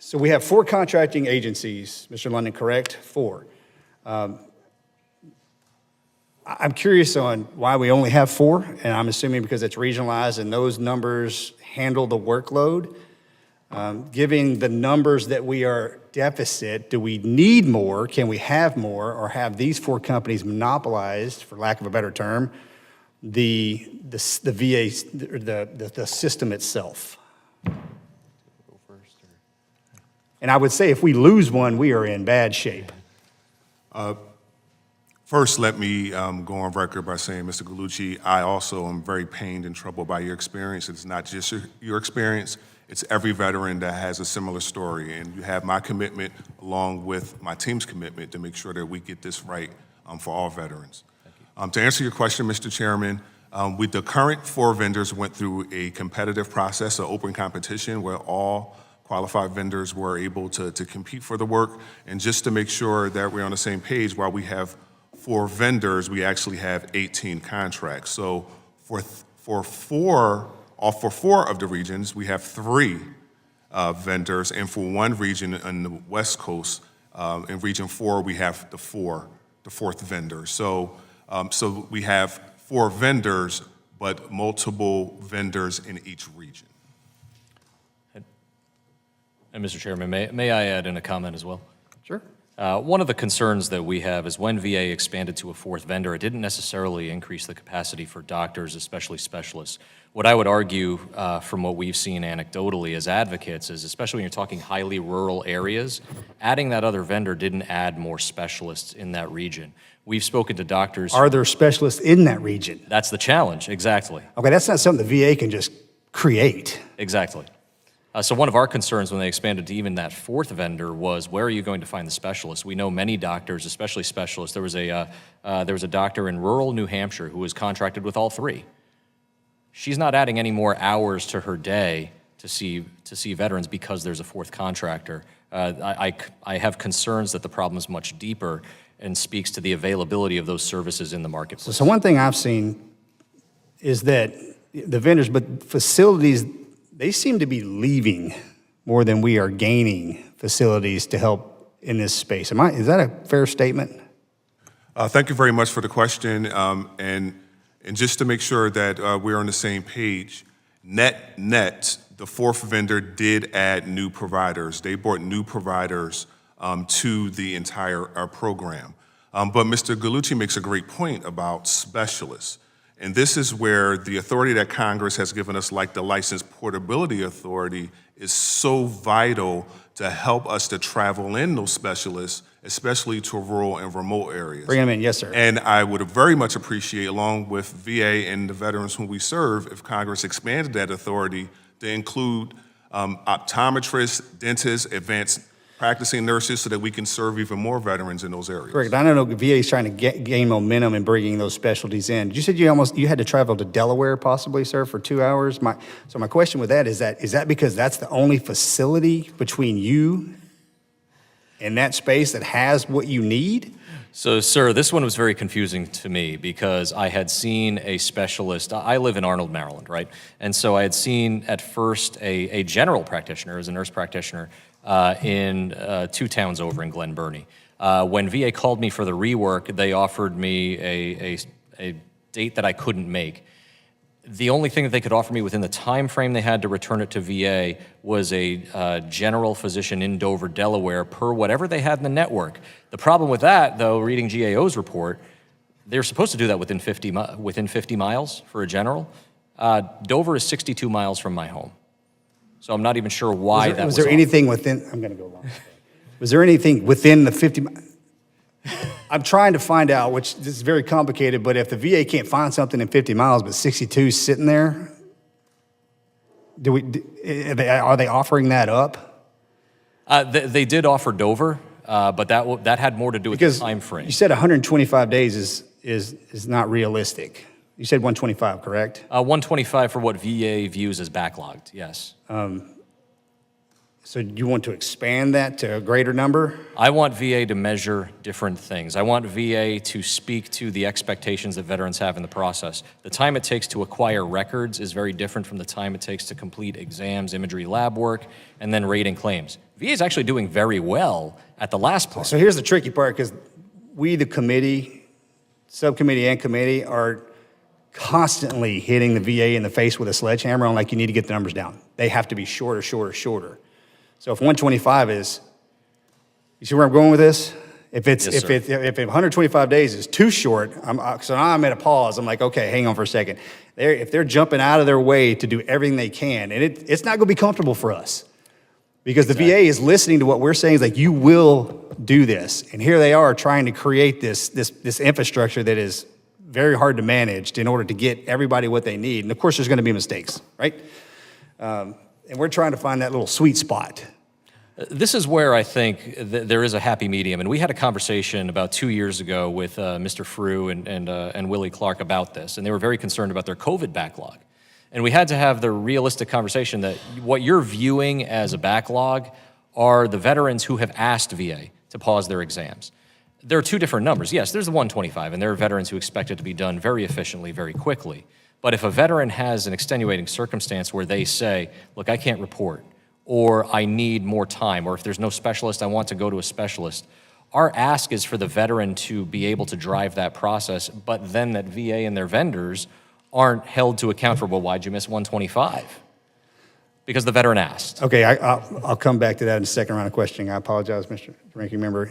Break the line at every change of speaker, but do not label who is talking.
So we have 4 contracting agencies, Mr. London, correct? 4. I'm curious on why we only have 4, and I'm assuming because it's regionalized and those numbers handle the workload. Given the numbers that we are deficit, do we need more? Can we have more, or have these 4 companies monopolized, for lack of a better term, the VA, the system itself? And I would say if we lose one, we are in bad shape.
First, let me go on record by saying, Mr. Gallucci, I also am very pained and troubled by your experience. It's not just your experience, it's every veteran that has a similar story. And you have my commitment, along with my team's commitment, to make sure that we get this right for all veterans. To answer your question, Mr. Chairman, with the current 4 vendors went through a competitive process, an open competition, where all qualified vendors were able to compete for the work. And just to make sure that we're on the same page, while we have 4 vendors, we actually have 18 contracts. So for 4 of the regions, we have 3 vendors, and for 1 region on the West Coast, in Region 4, we have the 4th vendor. So we have 4 vendors, but multiple vendors in each region.
And Mr. Chairman, may I add in a comment as well?
Sure.
One of the concerns that we have is when VA expanded to a 4th vendor, it didn't necessarily increase the capacity for doctors, especially specialists. What I would argue from what we've seen anecdotally as advocates is, especially when you're talking highly rural areas, adding that other vendor didn't add more specialists in that region. We've spoken to doctors.
Are there specialists in that region?
That's the challenge, exactly.
Okay, that's not something the VA can just create.
Exactly. So one of our concerns when they expanded to even that 4th vendor was, where are you going to find the specialists? We know many doctors, especially specialists. There was a doctor in rural New Hampshire who was contracted with all 3. She's not adding any more hours to her day to see veterans because there's a 4th contractor. I have concerns that the problem is much deeper and speaks to the availability of those services in the marketplace.
So one thing I've seen is that the vendors, but facilities, they seem to be leaving more than we are gaining facilities to help in this space. Is that a fair statement?
Thank you very much for the question. And just to make sure that we're on the same page, net, the 4th vendor did add new providers. They brought new providers to the entire program. But Mr. Gallucci makes a great point about specialists. And this is where the authority that Congress has given us, like the License Portability Authority, is so vital to help us to travel in those specialists, especially to rural and remote areas.
Bring them in, yes, sir.
And I would very much appreciate, along with VA and the veterans whom we serve, if Congress expanded that authority to include optometrists, dentists, advanced practicing nurses, so that we can serve even more veterans in those areas.
Correct. I don't know if VA is trying to gain momentum in bringing those specialties in. You said you had to travel to Delaware possibly, sir, for 2 hours. So my question with that is that because that's the only facility between you and that space that has what you need?
So, sir, this one was very confusing to me because I had seen a specialist. I live in Arnold, Maryland, right? And so I had seen at first a general practitioner, as a nurse practitioner, in 2 towns over in Glen Burnie. When VA called me for the rework, they offered me a date that I couldn't make. The only thing that they could offer me within the time frame they had to return it to VA was a general physician in Dover, Delaware, per whatever they had in the network. The problem with that, though, reading GAO's report, they're supposed to do that within 50 miles for a general. Dover is 62 miles from my home. So I'm not even sure why that was.
Was there anything within? I'm going to go long. Was there anything within the 50? I'm trying to find out, which this is very complicated. But if the VA can't find something in 50 miles, but 62 is sitting there, are they offering that up?
They did offer Dover, but that had more to do with the time frame.
You said 125 days is not realistic. You said 125, correct?
125 for what VA views as backlogged, yes.
So you want to expand that to a greater number?
I want VA to measure different things. I want VA to speak to the expectations that veterans have in the process. The time it takes to acquire records is very different from the time it takes to complete exams, imagery lab work, and then rating claims. VA is actually doing very well at the last part.
So here's the tricky part, because we, the committee, subcommittee and committee, are constantly hitting the VA in the face with a sledgehammer on, like, you need to get the numbers down. They have to be shorter, shorter, shorter. So if 125 is, you see where I'm going with this? If it's
Yes,
if 125 days is too short, so now I'm at a pause. I'm like, okay, hang on for a second. If they're jumping out of their way to do everything they can, and it's not going to be comfortable for us, because the VA is listening to what we're saying. Is like, you will do this, and here they are trying to create this infrastructure that is very hard to manage in order to get everybody what they need. And of course, there's going to be mistakes, right? And we're trying to find that little sweet spot.
This is where I think there is a happy medium. And we had a conversation about 2 years ago with Mr. Frew and Willie Clark about this. And they were very concerned about their COVID backlog. And we had to have the realistic conversation that what you're viewing as a backlog are the veterans who have asked VA to pause their exams. There are two different numbers. Yes, there's the 125, and there are veterans who expect it to be done very efficiently, very quickly. But if a veteran has an extenuating circumstance where they say, look, I can't report, or I need more time, or if there's no specialist, I want to go to a specialist, our ask is for the veteran to be able to drive that process, but then that VA and their vendors aren't held to account for, well, why'd you miss 125? Because the veteran asked.
Okay, I'll come back to that in the second round of questioning. I apologize, Mr. Ranking Member.